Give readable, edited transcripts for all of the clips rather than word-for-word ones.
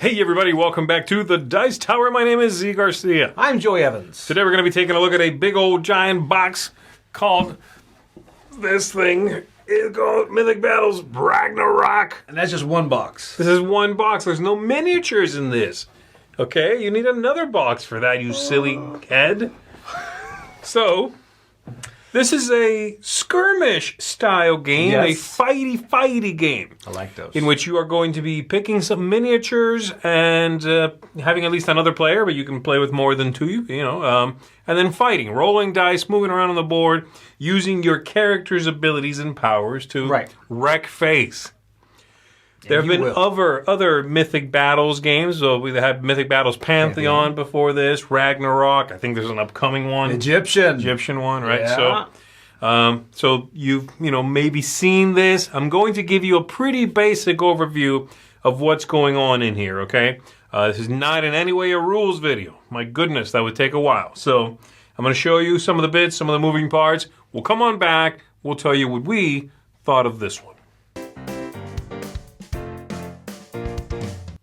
Hey everybody, welcome back to the Dice Tower. My name is Zee Garcia. I'm Joey Evans. Today we're going to be taking a look at a big old giant box called, this thing is called Mythic Battles Ragnarok. And that's just one box. This is one box. There's no miniatures in this. Okay, you need another box for that, you silly head. So, this is a skirmish style game, Yes. a fighty game. I like those. In which you are going to be picking some miniatures and having at least another player, but you can play with more than two, and then fighting, rolling dice, moving around on the board, using your character's abilities and powers to wreck face. There have been other Mythic Battles games. So we had Mythic Battles Pantheon before this, Ragnarok. I think there's an upcoming one. Egyptian one, right? Yeah. So you've maybe seen this. I'm going to give you a pretty basic overview of what's going on in here, okay? This is not in any way a rules video. My goodness, that would take a while. So I'm going to show you some of the bits, some of the moving parts. We'll come on back. We'll tell you what we thought of this one.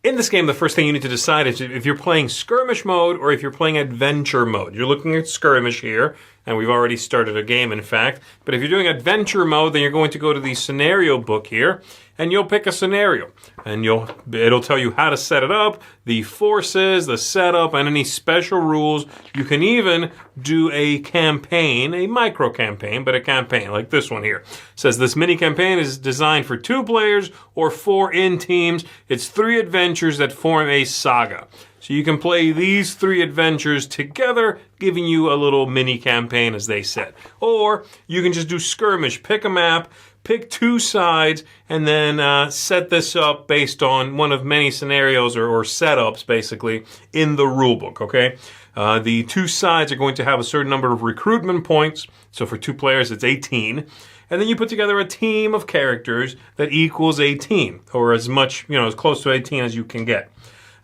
In this game, the first thing you need to decide is if you're playing skirmish mode or if you're playing adventure mode. You're looking at skirmish here, and we've already started a game, in fact. But if you're doing adventure mode, then you're going to go to the scenario book here, and you'll pick a scenario. And it'll tell you how to set it up, the forces, the setup, and any special rules. You can even do a campaign, a micro campaign, but a campaign like this one here. It says this mini campaign is designed for 2 players or 4 in teams. It's 3 adventures that form a saga. So you can play these 3 adventures together, giving you a little mini campaign, as they said. Or you can just do skirmish, pick a map, pick 2 sides, and then set this up based on one of many scenarios or setups, basically, in the rulebook, okay? The 2 sides are going to have a certain number of recruitment points. So for 2 players, it's 18. And then you put together a team of characters that equals 18, or as much, as close to 18 as you can get.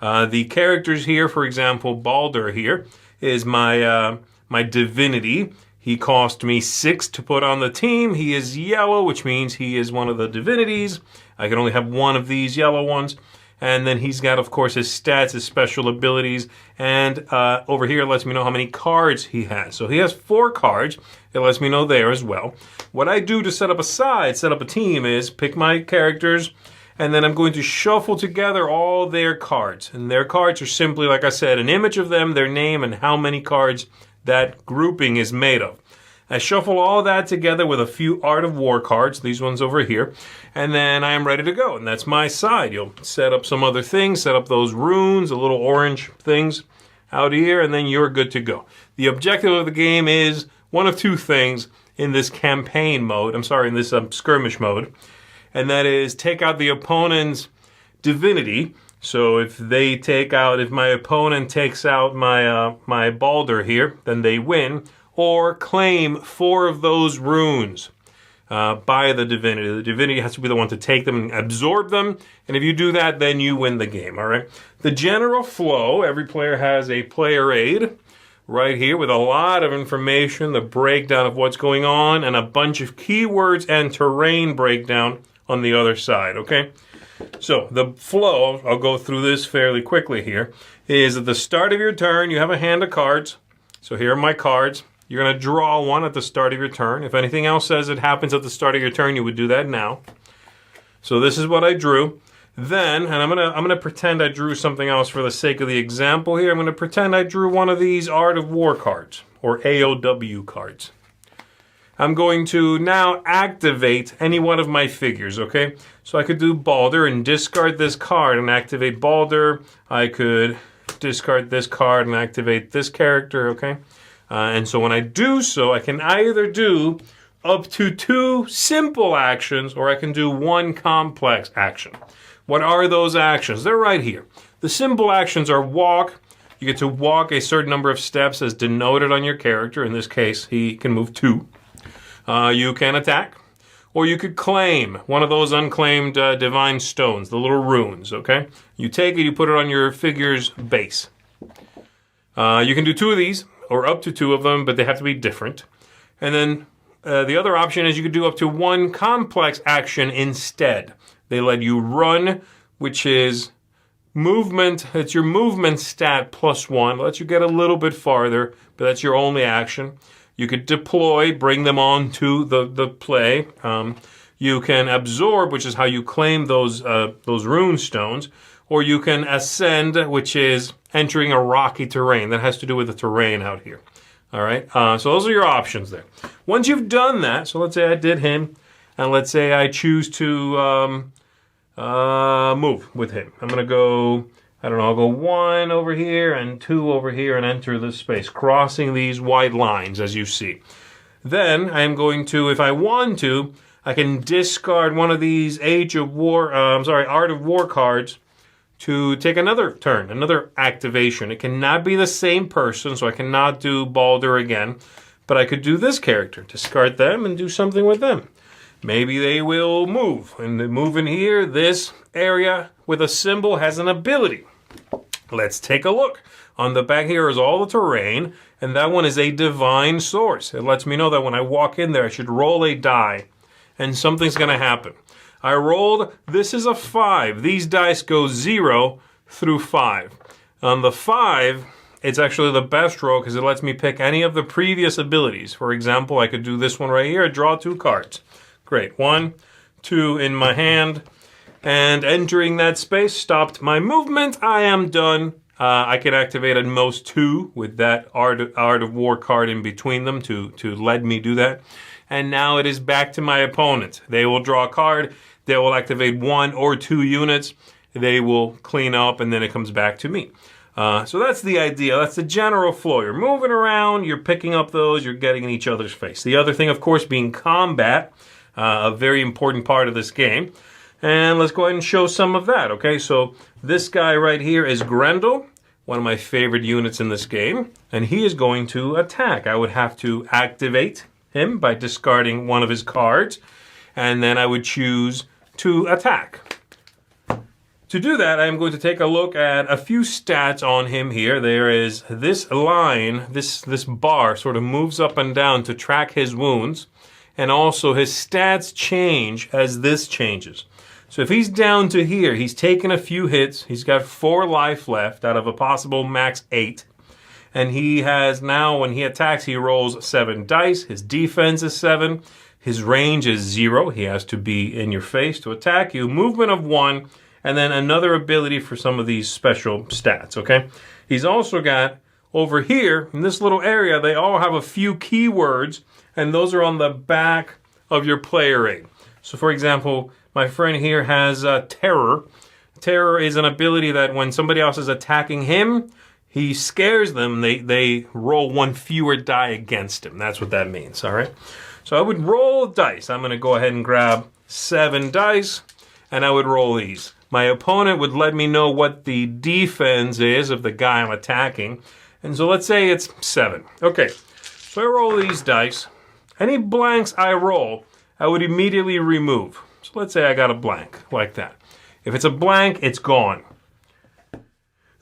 The characters here, for example, Balder here is my divinity. He cost me 6 to put on the team. He is yellow, which means he is one of the divinities. I can only have one of these yellow ones. And then he's got, of course, his stats, his special abilities. And over here it lets me know how many cards he has. So he has 4 cards. It lets me know there as well. What I do to set up a team, is pick my characters, and then I'm going to shuffle together all their cards. And their cards are simply, like I said, an image of them, their name, and how many cards that grouping is made of. I shuffle all that together with a few Art of War cards, these ones over here, and then I am ready to go. And that's my side. You'll set up some other things, set up those runes, the little orange things out here, and then you're good to go. The objective of the game is one of 2 things in this campaign mode. In this skirmish mode. And that is take out the opponent's divinity. So if my opponent takes out my Balder here, then they win. Or claim 4 of those runes by the divinity. The divinity has to be the one to take them and absorb them. And if you do that, then you win the game, all right? The general flow, every player has a player aid right here with a lot of information, the breakdown of what's going on, and a bunch of keywords and terrain breakdown on the other side, okay? So the flow, I'll go through this fairly quickly here, is at the start of your turn, you have a hand of cards. So here are my cards. You're going to draw one at the start of your turn. If anything else says it happens at the start of your turn, you would do that now. So this is what I drew. Then, and I'm gonna pretend I drew something else for the sake of the example here. I'm going to pretend I drew one of these Art of War cards, or AOW cards. I'm going to now activate any one of my figures, okay? So I could do Balder and discard this card and activate Balder. I could discard this card and activate this character, okay? And so when I do so, I can either do up to 2 simple actions, or I can do 1 complex action. What are those actions? They're right here. The simple actions are walk. You get to walk a certain number of steps as denoted on your character. In this case, he can move 2. You can attack, or you could claim one of those unclaimed divine stones, the little runes, okay? You take it, you put it on your figure's base. You can do 2 of these, or up to 2 of them, but they have to be different. And then the other option is you could do up to 1 complex action instead. They let you run, which is movement, it's your movement stat +1. Lets you get a little bit farther, but that's your only action. You could deploy, bring them onto the play. You can absorb, which is how you claim those rune stones, or you can ascend, which is entering a rocky terrain. That has to do with the terrain out here. All right, so those are your options there. Once you've done that, so let's say I did him, and let's say I choose to move with him. I'm going to go, I don't know, I'll go 1 over here and 2 over here and enter this space, crossing these white lines as you see. Then I'm going to, if I want to, I can discard one of these Art of War cards to take another turn, another activation. It cannot be the same person, so I cannot do Baldur again, but I could do this character, discard them and do something with them. Maybe they will move, and they move in here. This area with a symbol has an ability. Let's take a look. On the back here is all the terrain, and that one is a divine source. It lets me know that when I walk in there, I should roll a die, and something's going to happen. I rolled, this is a 5. These dice go 0 through 5. On the 5, it's actually the best roll because it lets me pick any of the previous abilities. For example, I could do this one right here, draw 2 cards. Great, 1, 2 in my hand, and entering that space stopped my movement. I am done. I can activate at most 2 with that Art of War card in between them to let me do that. And now it is back to my opponent. They will draw a card. They will activate 1 or 2 units. They will clean up, and then it comes back to me. So that's the idea. That's the general flow. You're moving around. You're picking up those. You're getting in each other's face. The other thing, of course, being combat, a very important part of this game. And let's go ahead and show some of that, okay? So this guy right here is Grendel, one of my favorite units in this game. And he is going to attack. I would have to activate him by discarding one of his cards. And then I would choose to attack. To do that, I'm going to take a look at a few stats on him here. There is this line, this bar sort of moves up and down to track his wounds. And also his stats change as this changes. So if he's down to here, he's taken a few hits. He's got 4 life left out of a possible max 8. And he has now, when he attacks, he rolls 7 dice. His defense is 7. His range is 0. He has to be in your face to attack you. Movement of 1. And then another ability for some of these special stats, okay? He's also got, over here, in this little area, they all have a few keywords. And those are on the back of your player aid. So for example, my friend here has Terror. Terror is an ability that when somebody else is attacking him, he scares them. They roll 1 fewer die against him. That's what that means, all right? So I would roll dice. I'm going to go ahead and grab 7 dice, and I would roll these. My opponent would let me know what the defense is of the guy I'm attacking. And so let's say it's 7. Okay, so I roll these dice. Any blanks I roll, I would immediately remove. So let's say I got a blank, like that. If it's a blank, it's gone.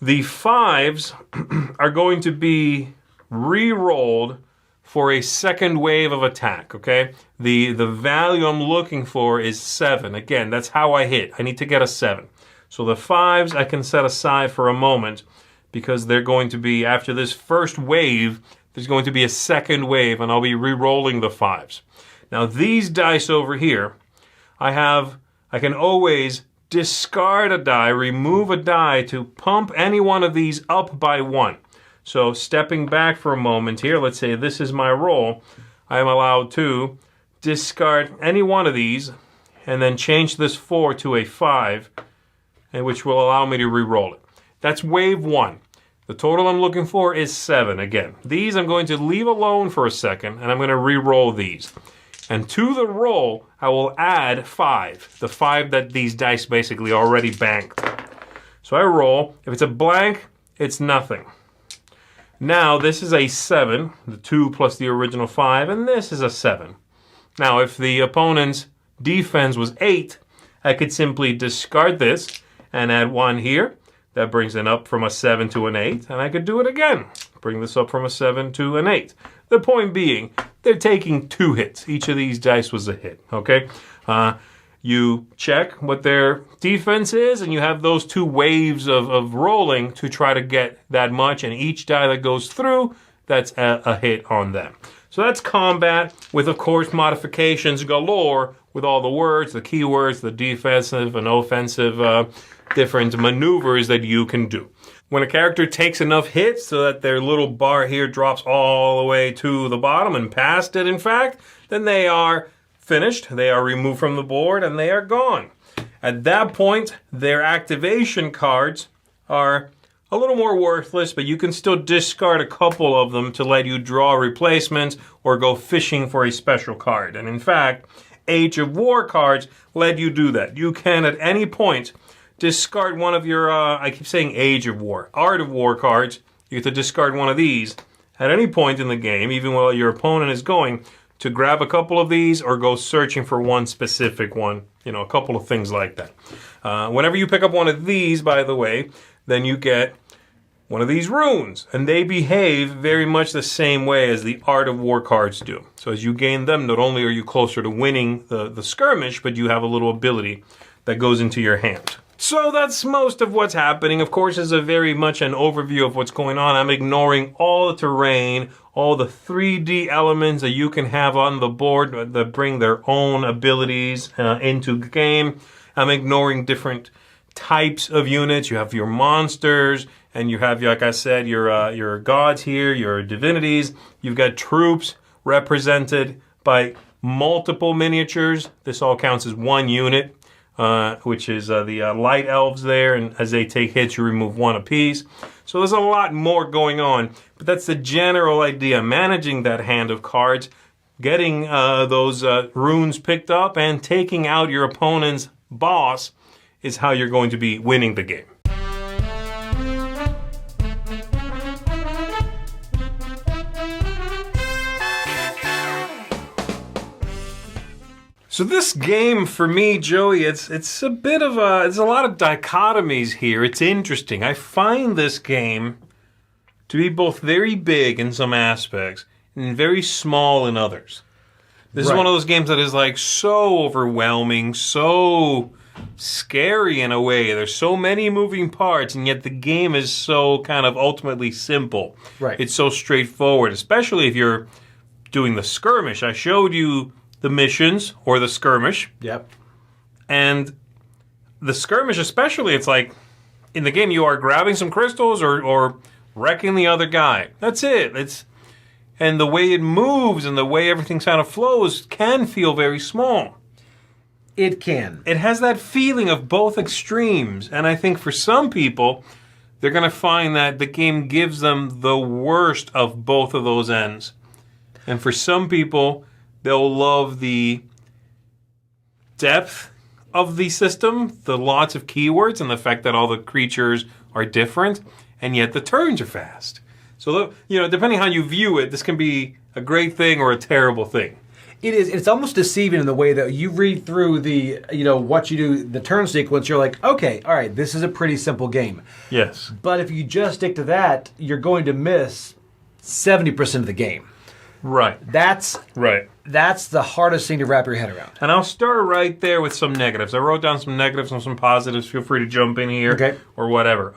The 5s are going to be re-rolled for a second wave of attack, okay? The value I'm looking for is 7. Again, that's how I hit. I need to get a 7. So the 5s I can set aside for a moment because they're going to be, after this first wave, there's going to be a second wave, and I'll be re-rolling the 5s. Now, these dice over here, I can always discard a die, remove a die to pump any one of these up by 1. So stepping back for a moment here, let's say this is my roll. I am allowed to discard any one of these and then change this 4 to a 5, and which will allow me to re-roll it. That's wave 1. The total I'm looking for is 7 again. These I'm going to leave alone for a second, and I'm going to re-roll these. And to the roll, I will add 5. The 5 that these dice basically already banked. So I roll. If it's a blank, it's nothing. Now, this is a 7, the 2 plus the original 5, and this is a 7. Now, if the opponent's defense was 8, I could simply discard this and add 1 here. That brings it up from a 7 to an 8, and I could do it again. Bring this up from a 7 to an 8. The point being, they're taking 2 hits. Each of these dice was a hit, okay? You check what their defense is, and you have those 2 waves of rolling to try to get that much, and each die that goes through, that's a hit on them. So that's combat with, of course, modifications galore with all the words, the keywords, the defensive and offensive different maneuvers that you can do. When a character takes enough hits so that their little bar here drops all the way to the bottom and past it, in fact, then they are finished, they are removed from the board, and they are gone. At that point, their activation cards are a little more worthless, but you can still discard a couple of them to let you draw replacements or go fishing for a special card. And in fact, Age of War cards let you do that. You can at any point discard one of your, I keep saying Age of War, Art of War cards. You get to discard one of these at any point in the game, even while your opponent is going, to grab a couple of these or go searching for one specific one. You know, a couple of things like that. Whenever you pick up one of these, by the way, then you get one of these runes, and they behave very much the same way as the Art of War cards do. So as you gain them, not only are you closer to winning the skirmish, but you have a little ability that goes into your hand. So that's most of what's happening. Of course, it's a very much an overview of what's going on. I'm ignoring all the terrain, all the 3D elements that you can have on the board that bring their own abilities into the game. I'm ignoring different types of units. You have your monsters, and you have, like I said, your gods here, your divinities. You've got troops represented by multiple miniatures. This all counts as one unit, which is the light elves there, and as they take hits, you remove one apiece. So there's a lot more going on, but that's the general idea. Managing that hand of cards, getting those runes picked up, and taking out your opponent's boss is how you're going to be winning the game. So this game, for me, Joey, it's a bit of there's a lot of dichotomies here. It's interesting. I find this game to be both very big in some aspects and very small in others. This is one of those games that is like so overwhelming, so scary in a way. There's so many moving parts, and yet the game is so kind of ultimately simple. Right. It's so straightforward, especially if you're doing the skirmish. I showed you the missions or the skirmish. Yep. And the skirmish especially, it's like in the game you are grabbing some crystals or wrecking the other guy. That's it. And the way it moves and the way everything kind of flows can feel very small. It can. It has that feeling of both extremes. And I think for some people, they're going to find that the game gives them the worst of both of those ends. And for some people, they'll love the depth of the system, the lots of keywords, and the fact that all the creatures are different, and yet the turns are fast. So, depending how you view it, this can be a great thing or a terrible thing. It is. It's almost deceiving in the way that you read through the, what you do, the turn sequence, you're like, okay, all right, this is a pretty simple game. Yes. But if you just stick to that, you're going to miss 70% of the game. Right. That's the hardest thing to wrap your head around. And I'll start right there with some negatives. I wrote down some negatives and some positives. Feel free to jump in here or whatever.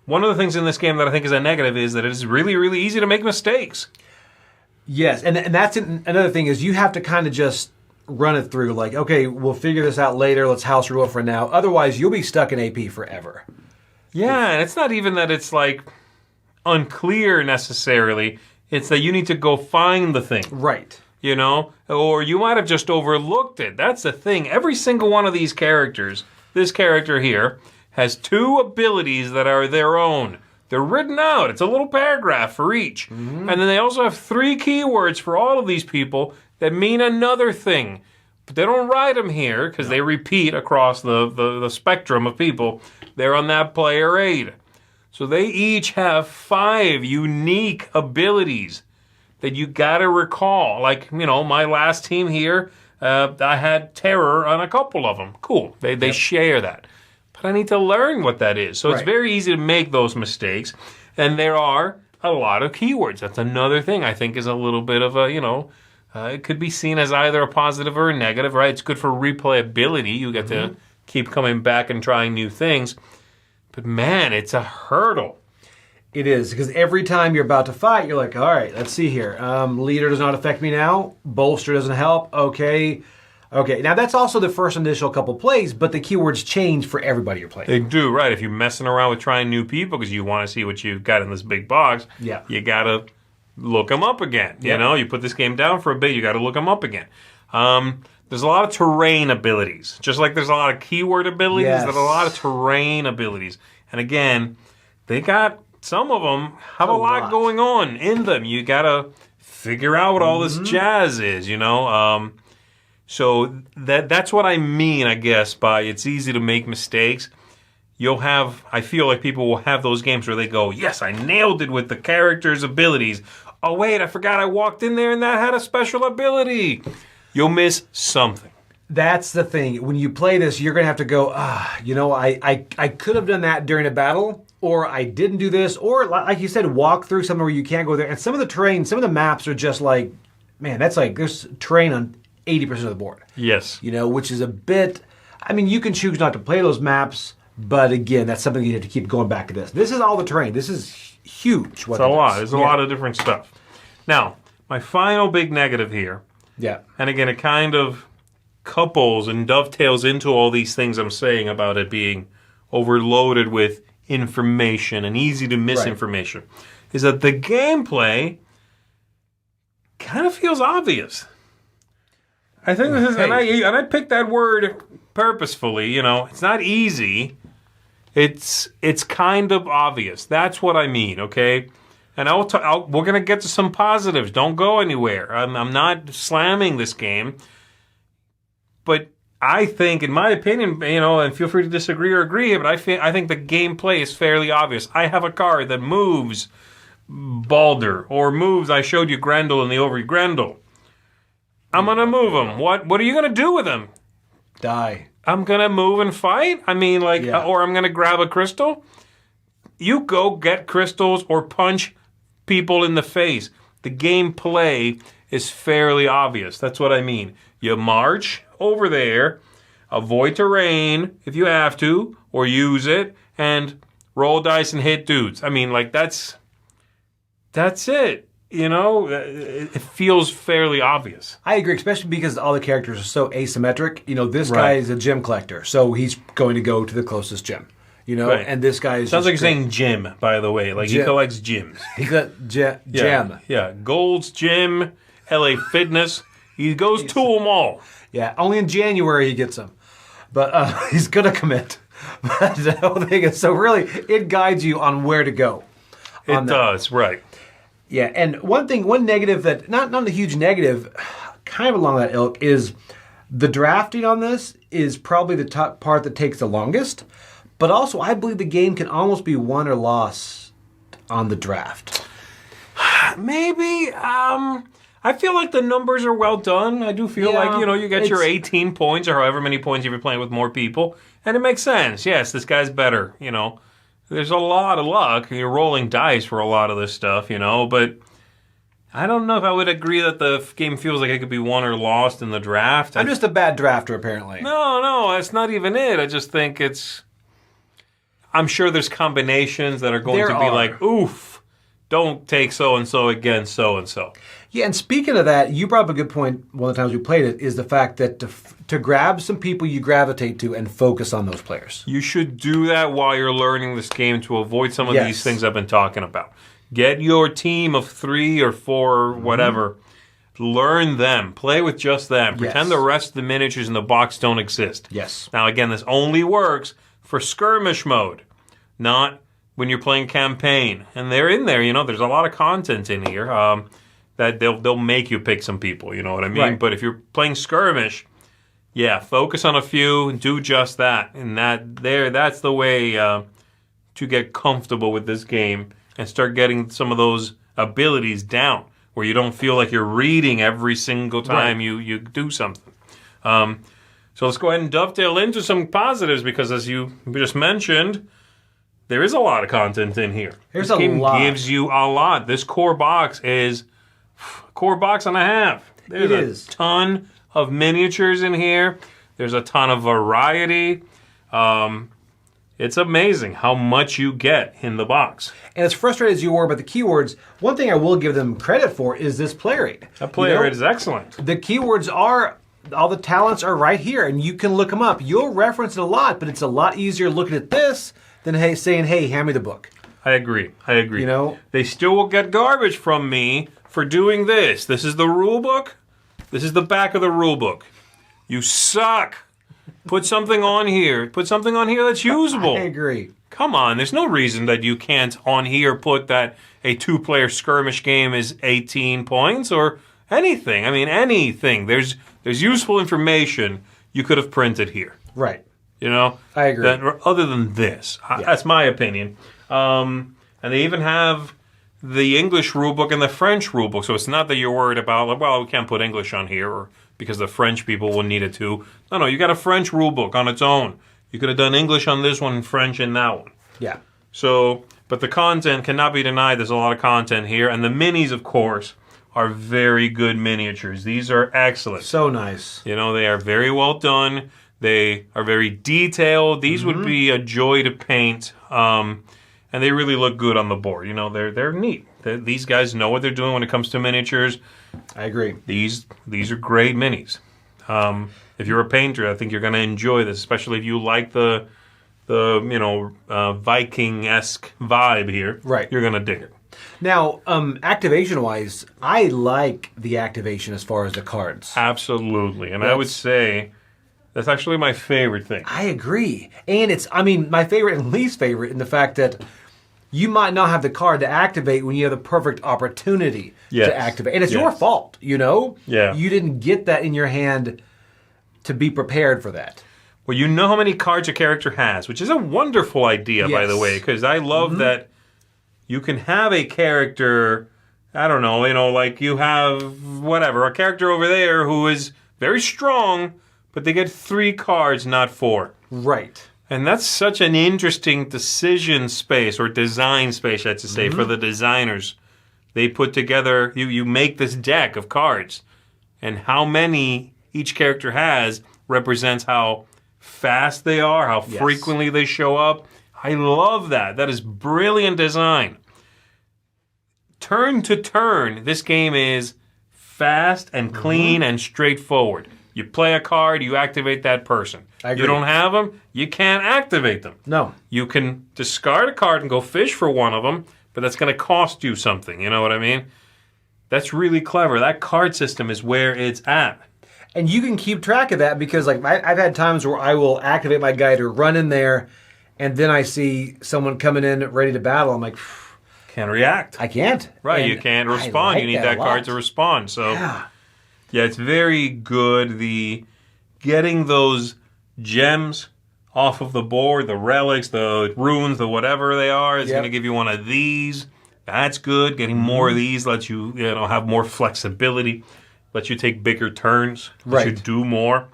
One of the things in this game that I think is a negative is that it is really, really easy to make mistakes. Yes, and that's another thing is you have to kind of just run it through. Like, okay, we'll figure this out later. Let's house rule it for now. Otherwise, you'll be stuck in AP forever. Yeah, and it's not even that it's like unclear necessarily. It's that you need to go find the thing. Right. Or you might have just overlooked it. That's the thing. Every single one of these characters, this character here, has 2 abilities that are their own. They're written out. It's a little paragraph for each. Mm-hmm. And then they also have 3 keywords for all of these people that mean another thing. But they don't write them here because they repeat across the spectrum of people. They're on that player aid. So they each have 5 unique abilities that you got to recall. Like, my last team here, I had terror on a couple of them. Cool. They share that. But I need to learn what that is. So it's very easy to make those mistakes. And there are a lot of keywords. That's another thing I think is a little bit of a, It could be seen as either a positive or a negative, right? It's good for replayability. You get to keep coming back and trying new things. But man, it's a hurdle. It is, because every time you're about to fight, you're like, all right, let's see here. Leader does not affect me now. Bolster doesn't help. Okay. Now, that's also the first initial couple plays, but the keywords change for everybody you're playing. They do, right. If you're messing around with trying new people because you want to see what you've got in this big box, you got to look them up again. You know, you put this game down for a bit, you got to look them up again. There's a lot of terrain abilities. Just like there's a lot of keyword abilities, there's a lot of terrain abilities. And again, they got... Some of them have a lot going on in them. You got to figure out what all this jazz is, you know. So that's what I mean, I guess, by it's easy to make mistakes. I feel like people will have those games where they go, yes, I nailed it with the character's abilities. Oh, wait, I forgot I walked in there and that had a special ability. You'll miss something. That's the thing. When you play this, you're going to have to go, I could have done that during a battle, or I didn't do this, or like you said, walk through somewhere where you can't go there. And some of the terrain, some of the maps are just like, man, that's like, there's terrain on 80% of the board. Yes. You know, which is a bit, I mean, you can choose not to play those maps, but again, that's something you have to keep going back to this. This is all the terrain. This is huge. It's a lot. There's a lot of different stuff. Now, my final big negative here. Yeah. And again, it kind of couples and dovetails into all these things I'm saying about it being overloaded with information and easy to miss information, is that the gameplay kind of feels obvious. I think this is, and I picked that word purposefully. You know, it's not easy. It's kind of obvious. That's what I mean. Okay, and we're gonna get to some positives. Don't go anywhere. I'm not slamming this game, but I think, in my opinion, you know, and feel free to disagree or agree, but I think the gameplay is fairly obvious. I have a card that moves Balder, or moves, I showed you Grendel and the Overy Grendel. I'm going to move him. What are you going to do with him? Die. I'm going to move and fight? I mean, like, or I'm going to grab a crystal? You go get crystals or punch people in the face. The gameplay is fairly obvious. That's what I mean. You march over there, avoid terrain if you have to, or use it, and roll dice and hit dudes. I mean, like, that's it. You know, it feels fairly obvious. I agree, especially because all the characters are so asymmetric. You know, this guy is a gem collector, so he's going to go to the closest gem. You know, and this guy is sounds like you're saying gem, by the way. Like, he collects gems. He got gem. Yeah, Gold's Gym, LA Fitness. He goes to them all. Yeah, only in January he gets them. But he's going to commit. But the whole thing is, so really, it guides you on where to go. It does, right. Yeah, and one negative that, not a huge negative, kind of along that ilk, is the drafting on this is probably the top part that takes the longest. But also, I believe the game can almost be won or lost on the draft. Maybe. I feel like the numbers are well done. I do feel like, you know, you get your 18 points or however many points if you're playing with more people. And it makes sense. Yes, this guy's better, you know. There's a lot of luck. You're rolling dice for a lot of this stuff, you know. But I don't know if I would agree that the game feels like it could be won or lost in the draft. I'm just a bad drafter, apparently. No, that's not even it. I just think it's... I'm sure there's combinations that are going to be like, oof, don't take so-and-so against so-and-so. Yeah, and speaking of that, you brought up a good point one of the times we played it, is the fact that to grab some people you gravitate to and focus on those players. You should do that while you're learning this game to avoid some of these things I've been talking about. Get your team of 3 or 4 or whatever. Learn them. Play with just them. Pretend the rest of the miniatures in the box don't exist. Yes. Now, again, this only works for skirmish mode, not when you're playing campaign. And they're in there, you know, there's a lot of content in here that they'll make you pick some people, you know what I mean? Right. But if you're playing skirmish, focus on a few and do just that. And that's the way to get comfortable with this game and start getting some of those abilities down where you don't feel like you're reading every single time you do something. So let's go ahead and dovetail into some positives because, as you just mentioned, there is a lot of content in here. This game gives you a lot. This core box is core box and a half. There's It is. a ton of miniatures in here. There's a ton of variety. It's amazing how much you get in the box. And as frustrated as you are about the keywords, one thing I will give them credit for is this play rate. That play rate is excellent. The keywords are, all the talents are right here, and you can look them up. You'll reference it a lot, but it's a lot easier looking at this than saying, hey, hand me the book. I agree. You know? They still will get garbage from me for doing this. This is the rule book. This is the back of the rule book. You suck. Put something on here. Put something on here that's usable. I agree. Come on, there's no reason that you can't on here put that a 2-player skirmish game is 18 points or anything. I mean, anything. There's useful information you could have printed here. Right. You know? I agree. Other than this. That's my opinion. And they even have the English rulebook and the French rulebook. So it's not that you're worried about, like, well, we can't put English on here or because the French people will need it too. No, you got a French rulebook on its own. You could have done English on this one and French in that one. Yeah. So, but the content cannot be denied. There's a lot of content here. And the minis, of course, are very good miniatures. These are excellent. So nice. You know, they are very well done. They are very detailed. These would be a joy to paint. And they really look good on the board. You know, they're neat. These guys know what they're doing when it comes to miniatures. I agree. These are great minis. If you're a painter, I think you're going to enjoy this, especially if you like the Viking-esque vibe here. Right. You're going to dig it. Now, activation-wise, I like the activation as far as the cards. Absolutely. And I would say that's actually my favorite thing. I agree. And it's, my favorite and least favorite in the fact that you might not have the card to activate when you have the perfect opportunity to activate. And it's your fault, you know? Yeah. You didn't get that in your hand to be prepared for that. Well, you know how many cards a character has, which is a wonderful idea, by the way, because I love that you can have a character, I don't know, like you have, whatever, a character over there who is very strong, but they get 3 cards, not 4. Right. And that's such an interesting decision space, or design space, I should say, for the designers. They put together, you make this deck of cards, and how many each character has represents how fast they are, how frequently they show up. I love that. That is brilliant design. Turn to turn, this game is fast and clean and straightforward. You play a card, you activate that person. I agree. You don't have them, you can't activate them. No. You can discard a card and go fish for one of them, but that's going to cost you something. You know what I mean? That's really clever. That card system is where it's at. And you can keep track of that because, like, I've had times where I will activate my guy to run in there, and then I see someone coming in ready to battle. I'm like, can't react. I can't. Right, And you can't I respond. like You need that a lot. card to respond. So, Yeah. yeah, it's very good. The getting those gems off of the board, the relics, the runes, the whatever they are, is going to give you one of these. That's good. Getting more of these lets you, have more flexibility. Lets you take bigger turns. Lets you do more.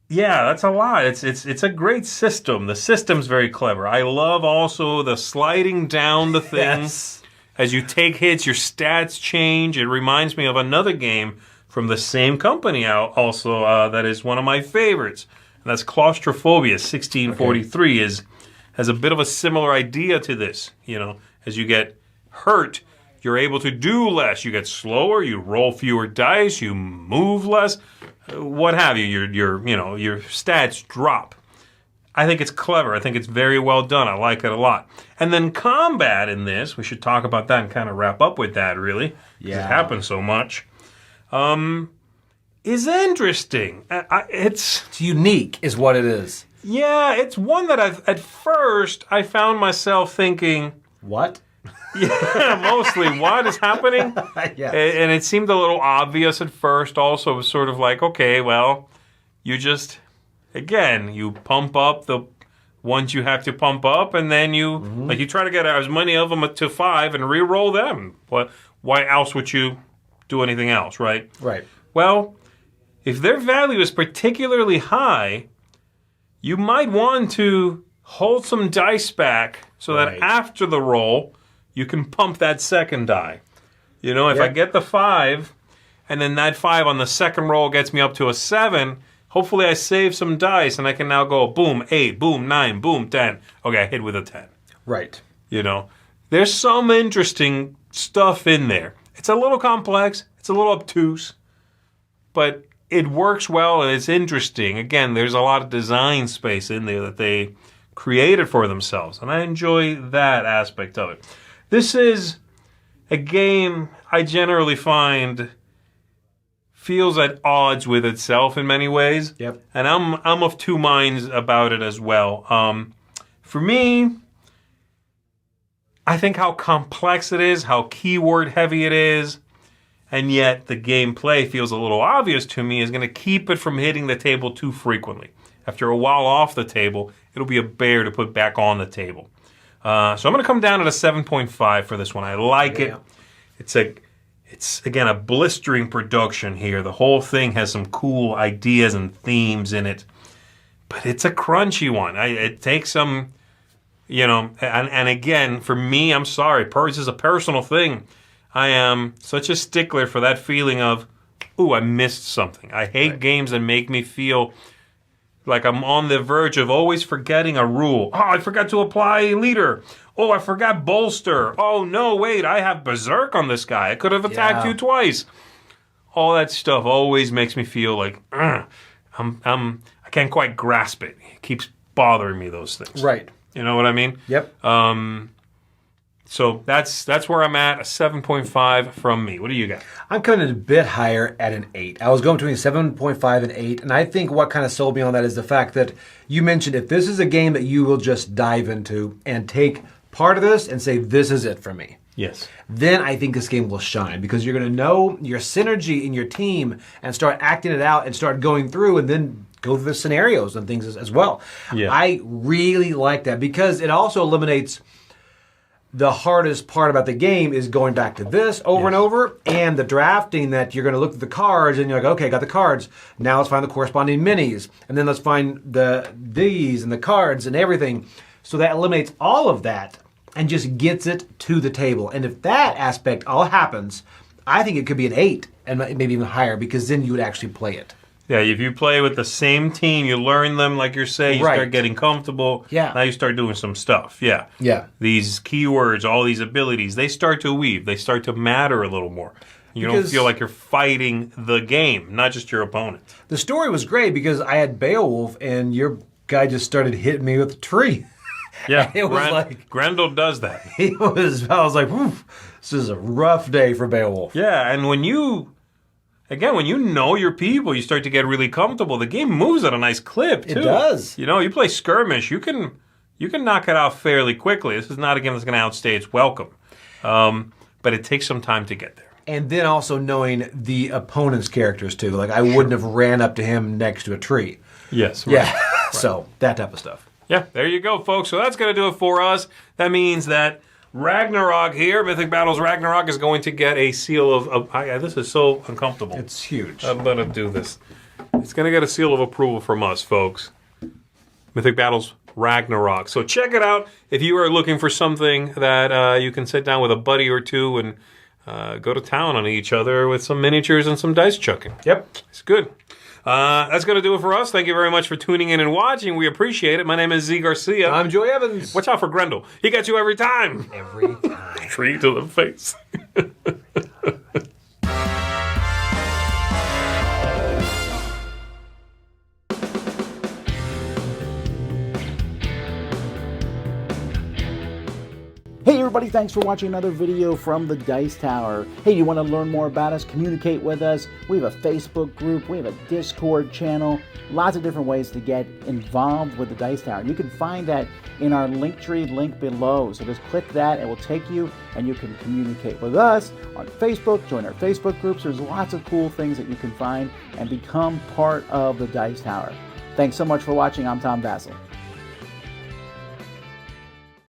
Yeah, that's a lot. It's a great system. The system's very clever. I love also the sliding down the thing. Yes. As you take hits, your stats change. It reminds me of another game from the same company also that is one of my favorites. And that's Claustrophobia 1643 has a bit of a similar idea to this. As you get hurt, you're able to do less. You get slower, you roll fewer dice, you move less, what have you. Your stats drop. I think it's clever. I think it's very well done. I like it a lot. And then combat in this, we should talk about that and kind of wrap up with that, really. Yeah. It happens so much. Is interesting. It's unique is what it is. Yeah, it's one that at first I found myself thinking, what? Yeah, mostly what is happening? Yeah. And it seemed a little obvious at first also. It was sort of like, okay, well, you just, again, you pump up the ones you have to pump up, and then you try to get as many of them to 5 and re-roll them. Why else would you do anything else, right? Right. Well, if their value is particularly high, you might want to hold some dice back so that after the roll, you can pump that second die. You know, if I Yep. get the 5, and then that 5 on the second roll gets me up to a 7, hopefully I save some dice, and I can now go boom, 8, boom, 9, boom, 10. Okay, I hit with a 10. Right. You know, there's some interesting stuff in there. It's a little complex. It's a little obtuse. But it works well, and it's interesting. Again, there's a lot of design space in there that they created for themselves, and I enjoy that aspect of it. This is a game I generally find feels at odds with itself in many ways. Yep. And I'm of two minds about it as well. For me, I think how complex it is, how keyword heavy it is, and yet the gameplay feels a little obvious to me, is going to keep it from hitting the table too frequently. After a while off the table, it'll be a bear to put back on the table. So I'm going to come down at a 7.5 for this one. I like it. It's again a blistering production here. The whole thing has some cool ideas and themes in it, but it's a crunchy one. It takes some, you know, and again, for me, I'm sorry, this is a personal thing. I am such a stickler for that feeling of, ooh, I missed something. I hate games that make me feel like I'm on the verge of always forgetting a rule. Oh, I forgot to apply leader. Oh, I forgot bolster. Oh, no, wait, I have berserk on this guy. I could have attacked you twice. All that stuff always makes me feel like I can't quite grasp it. It keeps bothering me, those things. Right. You know what I mean? Yep. So that's where I'm at, a 7.5 from me. What do you got? I'm coming in a bit higher at an 8. I was going between 7.5 and 8, and I think what kind of sold me on that is the fact that you mentioned if this is a game that you will just dive into and take part of this and say, this is it for me. Yes. Then I think this game will shine because you're going to know your synergy in your team and start acting it out and start going through and then go through the scenarios and things as well. Yeah. I really like that because it also eliminates the hardest part about the game is going back to this over and over, and the drafting that you're going to look at the cards and you're like, okay, got the cards. Now let's find the corresponding minis, and then let's find these and the cards and everything. So that eliminates all of that and just gets it to the table. And if that aspect all happens, I think it could be an 8 and maybe even higher because then you would actually play it. Yeah, if you play with the same team, you learn them, like you're saying, you start getting comfortable. Yeah. Now you start doing some stuff. Yeah. Yeah. These keywords, all these abilities, they start to weave. They start to matter a little more. You don't feel like you're fighting the game, not just your opponent. The story was great because I had Beowulf and your guy just started hitting me with a tree. Yeah, it was like Grendel does that. I was like, this is a rough day for Beowulf. Yeah, and when you know your people, you start to get really comfortable. The game moves at a nice clip, too. It does. You know, you play skirmish, you can knock it out fairly quickly. This is not a game that's going to outstay its welcome. But it takes some time to get there. And then also knowing the opponent's characters, too. Like, I wouldn't have ran up to him next to a tree. Yes. Right. Yeah. Right. So, that type of stuff. Yeah, there you go, folks. So that's going to do it for us. That means that Ragnarok here, Mythic Battles Ragnarok, is going to get a seal of this is so uncomfortable. It's huge. I'm going to do this. It's going to get a seal of approval from us, folks. Mythic Battles Ragnarok. So check it out if you are looking for something that you can sit down with a buddy or two and go to town on each other with some miniatures and some dice chucking. Yep. It's good. That's going to do it for us. Thank you very much for tuning in and watching. We appreciate it. My name is Zee Garcia. I'm Joey Evans. Watch out for Grendel. He gets you every time. Every time. Tree to the face. Hey everybody, thanks for watching another video from the Dice Tower. Hey, you want to learn more about us, communicate with us? We have a Facebook group, we have a Discord channel, lots of different ways to get involved with the Dice Tower. You can find that in our Linktree link below. So just click that, it will take you and you can communicate with us on Facebook, join our Facebook groups. There's lots of cool things that you can find and become part of the Dice Tower. Thanks so much for watching. I'm Tom Vassell.